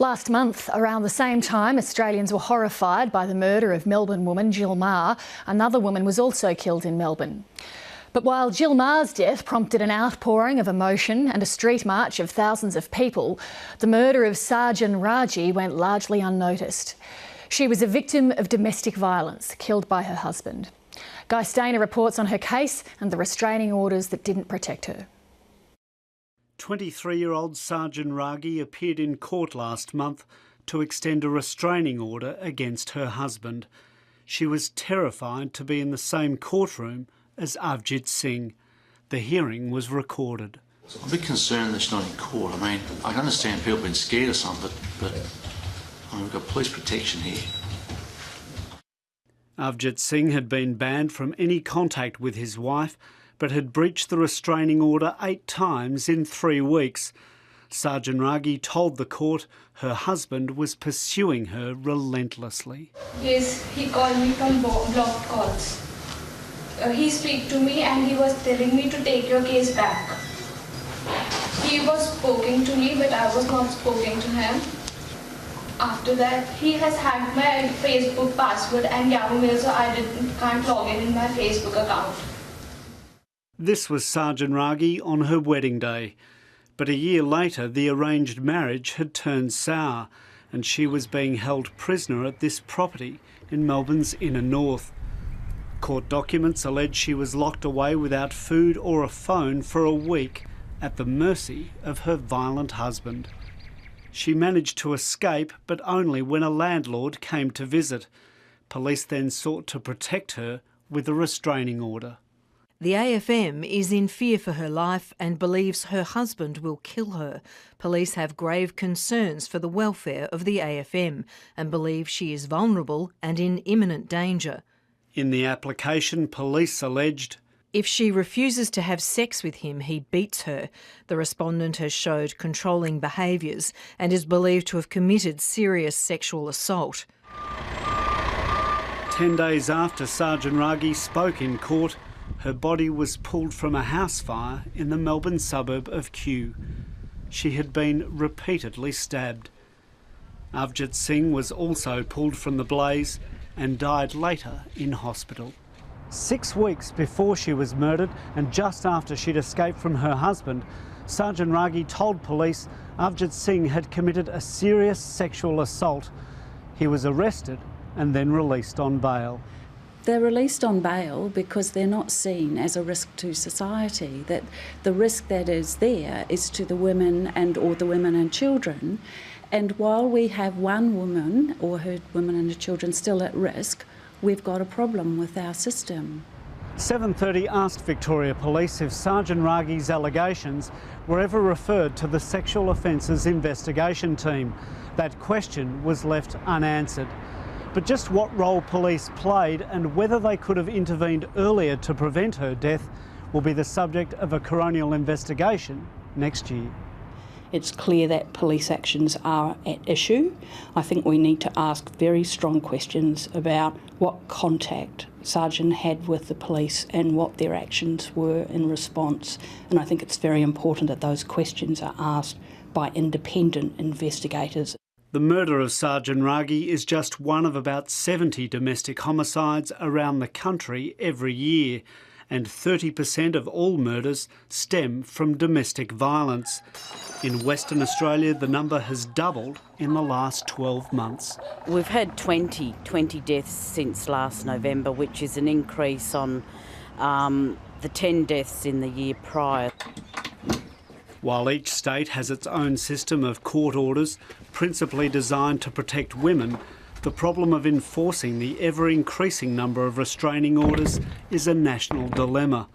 Last month, around the same time, Australians were horrified by the murder of Melbourne woman Jill Meagher. Another woman was also killed in Melbourne. But while Jill Meagher's death prompted an outpouring of emotion and a street march of thousands of people, the murder of Sarjan Raji went largely unnoticed. She was a victim of domestic violence, killed by her husband. Guy Stainer reports on her case and the restraining orders that didn't protect her. 23-year-old Sarjan Raji appeared in court last month to extend a restraining order against her husband. She was terrified to be in the same courtroom as Avjit Singh. The hearing was recorded. I'm a bit concerned that she's not in court. I mean, I understand people have been scared of something, but we've got police protection here. Avjit Singh had been banned from any contact with his wife, but had breached the restraining order 8 times in 3 weeks. Sarjan Raji told the court her husband was pursuing her relentlessly. Yes, he called me from blocked calls. He spoke to me and he was telling me to take your case back. He was speaking to me, but I was not speaking to him. After that, he has hacked my Facebook password and Yahoo Mail, so I can't log in my Facebook account. This was Sarjan Raji on her wedding day. But a year later, the arranged marriage had turned sour and she was being held prisoner at this property in Melbourne's inner north. Court documents allege she was locked away without food or a phone for a week at the mercy of her violent husband. She managed to escape, but only when a landlord came to visit. Police then sought to protect her with a restraining order. The AFM is in fear for her life and believes her husband will kill her. Police have grave concerns for the welfare of the AFM and believe she is vulnerable and in imminent danger. In the application, police alleged if she refuses to have sex with him, he beats her. The respondent has showed controlling behaviours and is believed to have committed serious sexual assault. 10 days after Sarjan Raji spoke in court, her body was pulled from a house fire in the Melbourne suburb of Kew. She had been repeatedly stabbed. Avjit Singh was also pulled from the blaze and died later in hospital. 6 weeks before she was murdered and just after she'd escaped from her husband, Sarjan Raji told police Avjit Singh had committed a serious sexual assault. He was arrested and then released on bail. They're released on bail because they're not seen as a risk to society, that the risk that is there is to the women or the women and children. And while we have one woman or her women and her children still at risk, we've got a problem with our system. 7:30 asked Victoria Police if Sarjan Raji's allegations were ever referred to the Sexual Offences Investigation Team. That question was left unanswered. But just what role police played and whether they could have intervened earlier to prevent her death will be the subject of a coronial investigation next year. It's clear that police actions are at issue. I think we need to ask very strong questions about what contact Sarjan had with the police and what their actions were in response. And I think it's very important that those questions are asked by independent investigators. The murder of Sarjan Raji is just one of about 70 domestic homicides around the country every year, and 30% of all murders stem from domestic violence. In Western Australia, the number has doubled in the last 12 months. We've had 20 deaths since last November, which is an increase on the 10 deaths in the year prior. While each state has its own system of court orders, principally designed to protect women, the problem of enforcing the ever-increasing number of restraining orders is a national dilemma.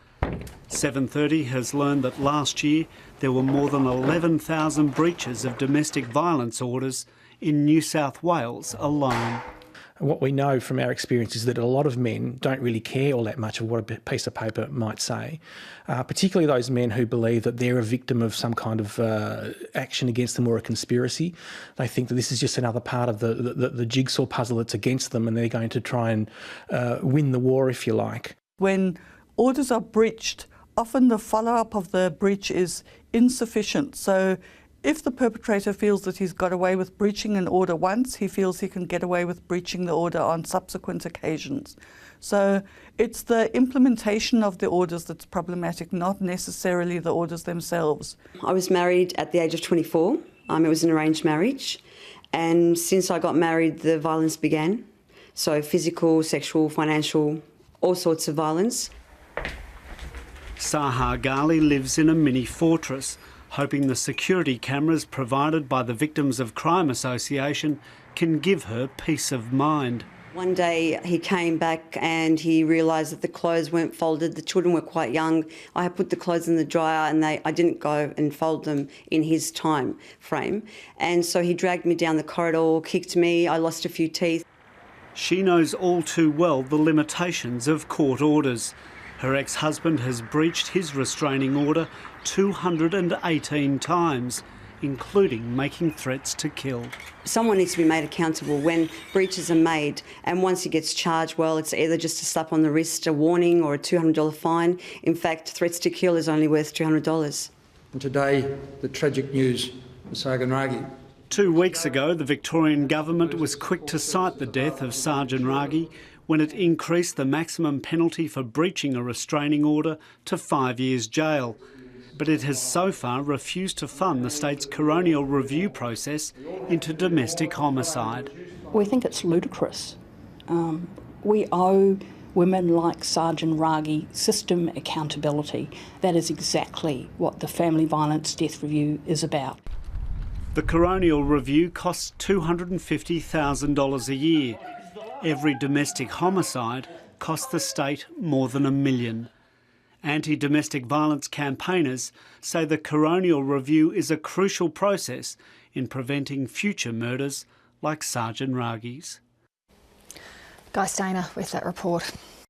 7:30 has learned that last year there were more than 11,000 breaches of domestic violence orders in New South Wales alone. What we know from our experience is that a lot of men don't really care all that much of what a piece of paper might say, particularly those men who believe that they're a victim of some kind of action against them or a conspiracy. They think that this is just another part of the jigsaw puzzle that's against them, and they're going to try and win the war, if you like. When orders are breached, often the follow-up of the breach is insufficient. So If the perpetrator feels that he's got away with breaching an order once, he feels he can get away with breaching the order on subsequent occasions. So it's the implementation of the orders that's problematic, not necessarily the orders themselves. I was married at the age of 24. It was an arranged marriage. And since I got married, the violence began. So physical, sexual, financial, all sorts of violence. Sahar Ghali lives in a mini fortress, hoping the security cameras provided by the Victims of Crime Association can give her peace of mind. One day he came back and he realised that the clothes weren't folded. The children were quite young. I had put the clothes in the dryer and I didn't go and fold them in his time frame. And so he dragged me down the corridor, kicked me, I lost a few teeth. She knows all too well the limitations of court orders. Her ex-husband has breached his restraining order 218 times, including making threats to kill. Someone needs to be made accountable when breaches are made, and once he gets charged, well, it's either just a slap on the wrist, a warning or a $200 fine. In fact, threats to kill is only worth $200. And today, the tragic news of Sergeant Ragi. 2 weeks ago, the Victorian government was quick to cite the death of Sergeant Ragi when it increased the maximum penalty for breaching a restraining order to 5 years jail. But it has so far refused to fund the state's coronial review process into domestic homicide. We think it's ludicrous. We owe women like Sergeant Ragi system accountability. That is exactly what the Family Violence Death Review is about. The coronial review costs $250,000 a year. Every domestic homicide costs the state more than $1 million. Anti-domestic violence campaigners say the coronial review is a crucial process in preventing future murders like Sergeant Ragi's. Guy Stainer with that report.